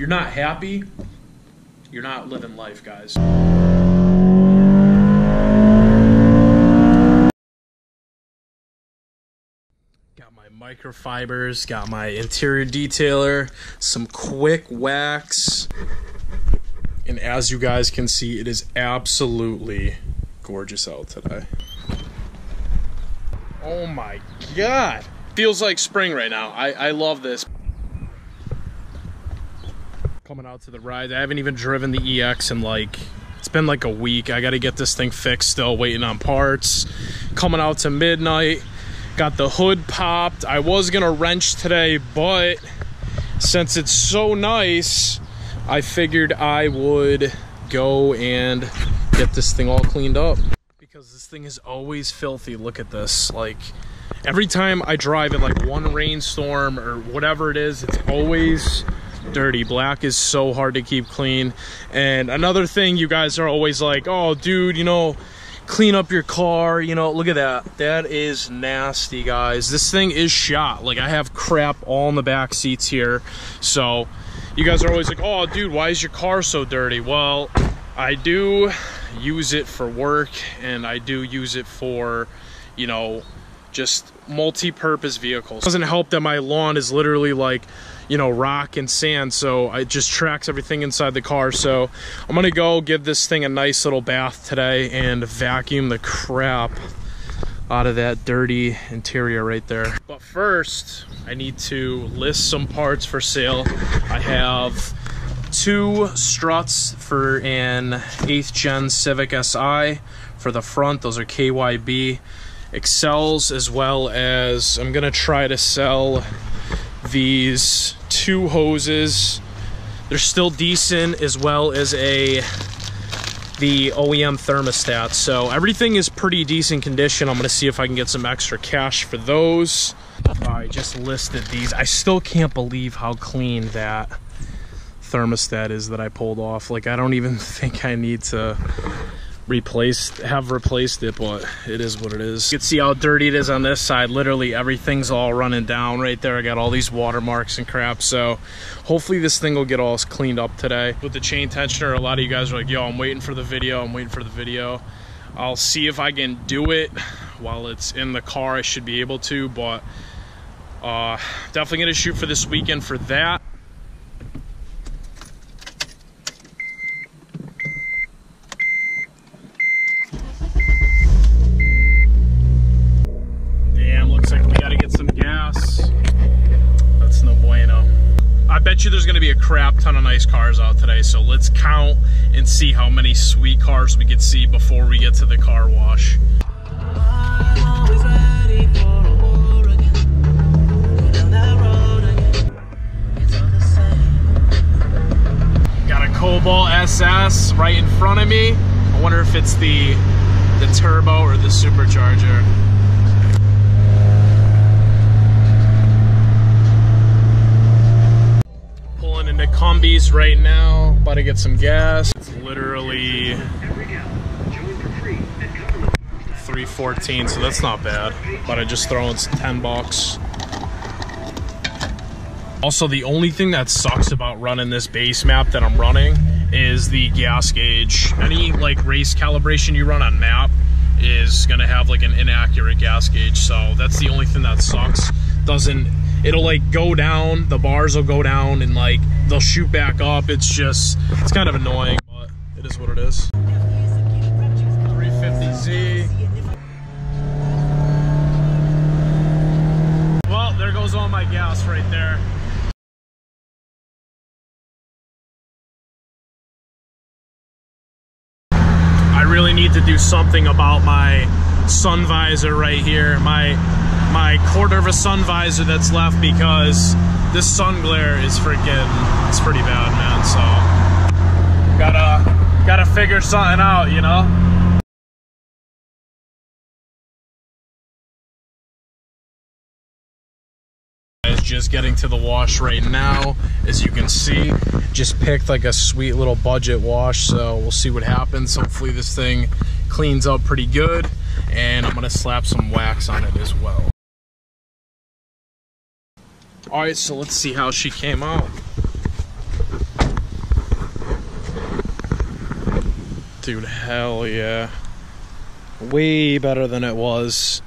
you're not happy, you're not living life, guys. Got my microfibers, got my interior detailer, some quick wax, and as you guys can see, it is absolutely gorgeous out today. Oh my god, feels like spring right now. I love this. Coming out to the ride, I haven't even driven the EX in like, it's been like a week. I got to get this thing fixed, still waiting on parts. Coming out to midnight, got the hood popped. I was gonna wrench today, but since it's so nice, I figured I would go and get this thing all cleaned up, because this thing is always filthy. Look at this. Like, every time I drive in like one rainstorm or whatever it is, it's always dirty. Black is so hard to keep clean. And another thing, you guys are always like, oh dude, you know, clean up your car, you know. Look at that. That is nasty, guys. This thing is shot. Like, I have crap all in the back seats here. So you guys are always like, oh dude, why is your car so dirty? Well, I do use it for work, and I do use it for, you know, just multi-purpose vehicles. It doesn't help that my lawn is literally like, you know, rock and sand, so it just tracks everything inside the car. So I'm gonna go give this thing a nice little bath today and vacuum the crap out of that dirty interior right there. But first, I need to list some parts for sale. I have 2 struts for an 8th gen Civic Si for the front. Those are KYB Excels, as well as I'm gonna try to sell these 2 hoses. They're still decent, as well as the OEM thermostat. So everything is pretty decent condition. I'm gonna see if I can get some extra cash for those. I just listed these. I still can't believe how clean that thermostat is that I pulled off. Like, I don't even think I need to have replaced it, but it is what it is. You can see how dirty it is on this side. Literally everything's all running down right there. I got all these watermarks and crap. So hopefully this thing will get all cleaned up today. With the chain tensioner, a lot of you guys are like, yo, I'm waiting for the video, I'm waiting for the video. I'll see if I can do it while it's in the car. I should be able to, but definitely gonna shoot for this weekend for that. I bet you there's going to be a crap ton of nice cars out today, so let's count and see how many sweet cars we could see before we get to the car wash. Got a Cobalt SS right in front of me. I wonder if it's the turbo or the supercharger. Into Combis right now, about to get some gas. It's literally 3:14, so that's not bad. But I just throw in 10 bucks. Also, the only thing that sucks about running this base map that I'm running is the gas gauge. Any like race calibration you run on map is gonna have like an inaccurate gas gauge, so that's the only thing that sucks. It'll like go down, the bars will go down, and like they'll shoot back up. It's kind of annoying, but it is what it is. 350Z. Well, there goes all my gas right there. I really need to do something about my sun visor right here. My quarter of a sun visor that's left, because this sun glare is freaking, it's pretty bad, man. So gotta figure something out, you know. Just getting to the wash right now. As you can see, just picked like a sweet little budget wash, so we'll see what happens. Hopefully this thing cleans up pretty good, and I'm gonna slap some wax on it as well. All right, so let's see how she came out. Dude, hell yeah. Way better than it was.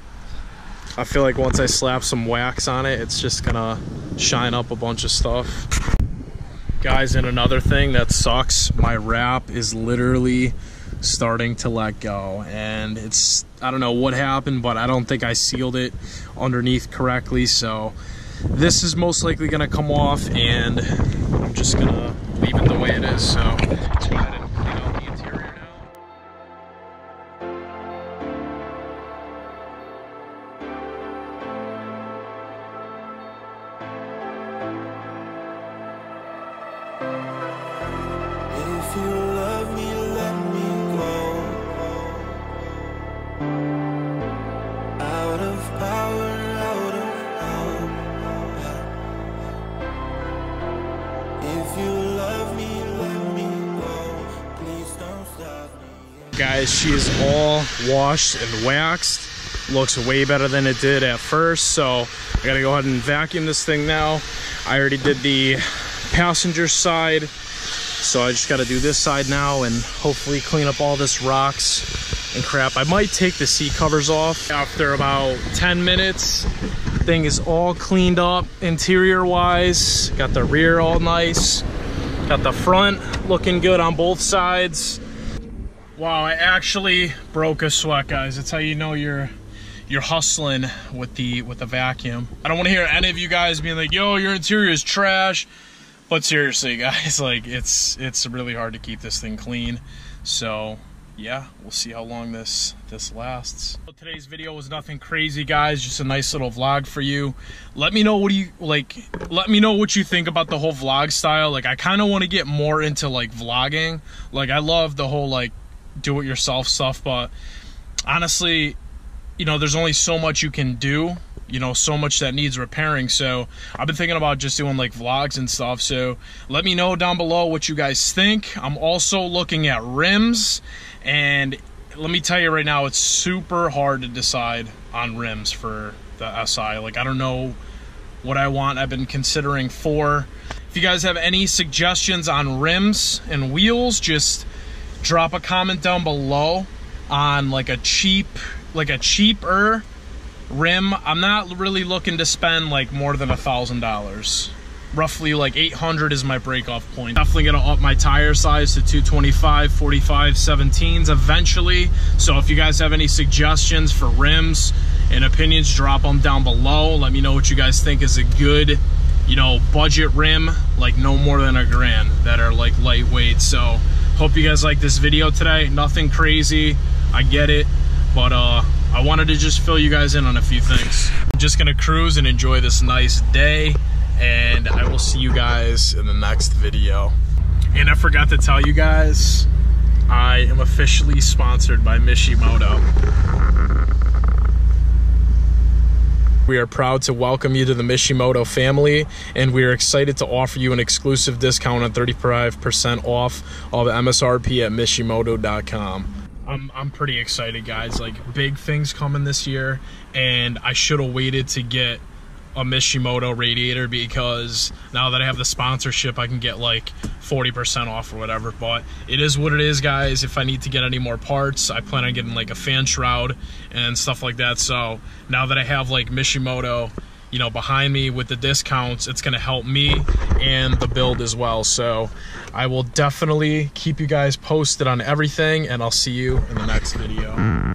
I feel like once I slap some wax on it, it's just gonna shine up a bunch of stuff. Guys, and another thing that sucks, my wrap is literally starting to let go, and it's, I don't know what happened, but I don't think I sealed it underneath correctly, so this is most likely gonna come off, and I'm just gonna leave it the way it is. So let's go ahead and clean out the interior now. If you love me, let me go. Out of power, out of power. If you love me, let me go. Please don't stop me. Guys, she is all washed and waxed. Looks way better than it did at first, so I gotta go ahead and vacuum this thing now. I already did the passenger side, so I just got to do this side now and hopefully clean up all this rocks and crap. I might take the seat covers off after about 10 minutes. Thing is all cleaned up interior wise. Got the rear all nice. Got the front looking good on both sides. Wow, I actually broke a sweat, guys. That's how you know you're hustling with the vacuum. I don't want to hear any of you guys being like, yo, your interior is trash. But seriously, guys, like it's really hard to keep this thing clean. So yeah, we'll see how long this lasts. So today's video was nothing crazy, guys, just a nice little vlog for you. Let me know what you like. Let me know what you think about the whole vlog style. Like, I kind of want to get more into like vlogging. Like, I love the whole like do-it-yourself stuff, but honestly, you know, there's only so much you can do. You know, so much that needs repairing. So I've been thinking about just doing like vlogs and stuff. So let me know down below what you guys think. I'm also looking at rims, and let me tell you right now, it's super hard to decide on rims for the SI. Like, I don't know what I want. I've been considering 4. If you guys have any suggestions on rims and wheels, just drop a comment down below on like a cheaper rim. I'm not really looking to spend like more than $1,000. Roughly like 800 is my break-off point. Definitely gonna up my tire size to 225, 45, 17s eventually. So if you guys have any suggestions for rims and opinions, drop them down below. Let me know what you guys think is a good, you know, budget rim, like no more than $1,000, that are like lightweight. So hope you guys like this video today. Nothing crazy, I get it, but I wanted to just fill you guys in on a few things. I'm just gonna cruise and enjoy this nice day, and I will see you guys in the next video. And I forgot to tell you guys, I am officially sponsored by Mishimoto. We are proud to welcome you to the Mishimoto family, and we are excited to offer you an exclusive discount on 35% off all the MSRP at Mishimoto.com. I'm pretty excited, guys. Like, big things coming this year, and I should have waited to get a Mishimoto radiator, because now that I have the sponsorship, I can get like 40% off or whatever. But it is what it is, guys. If I need to get any more parts, I plan on getting like a fan shroud and stuff like that. So now that I have like Mishimoto, you know, behind me with the discounts, it's gonna help me and the build as well. So I will definitely keep you guys posted on everything, and I'll see you in the next video.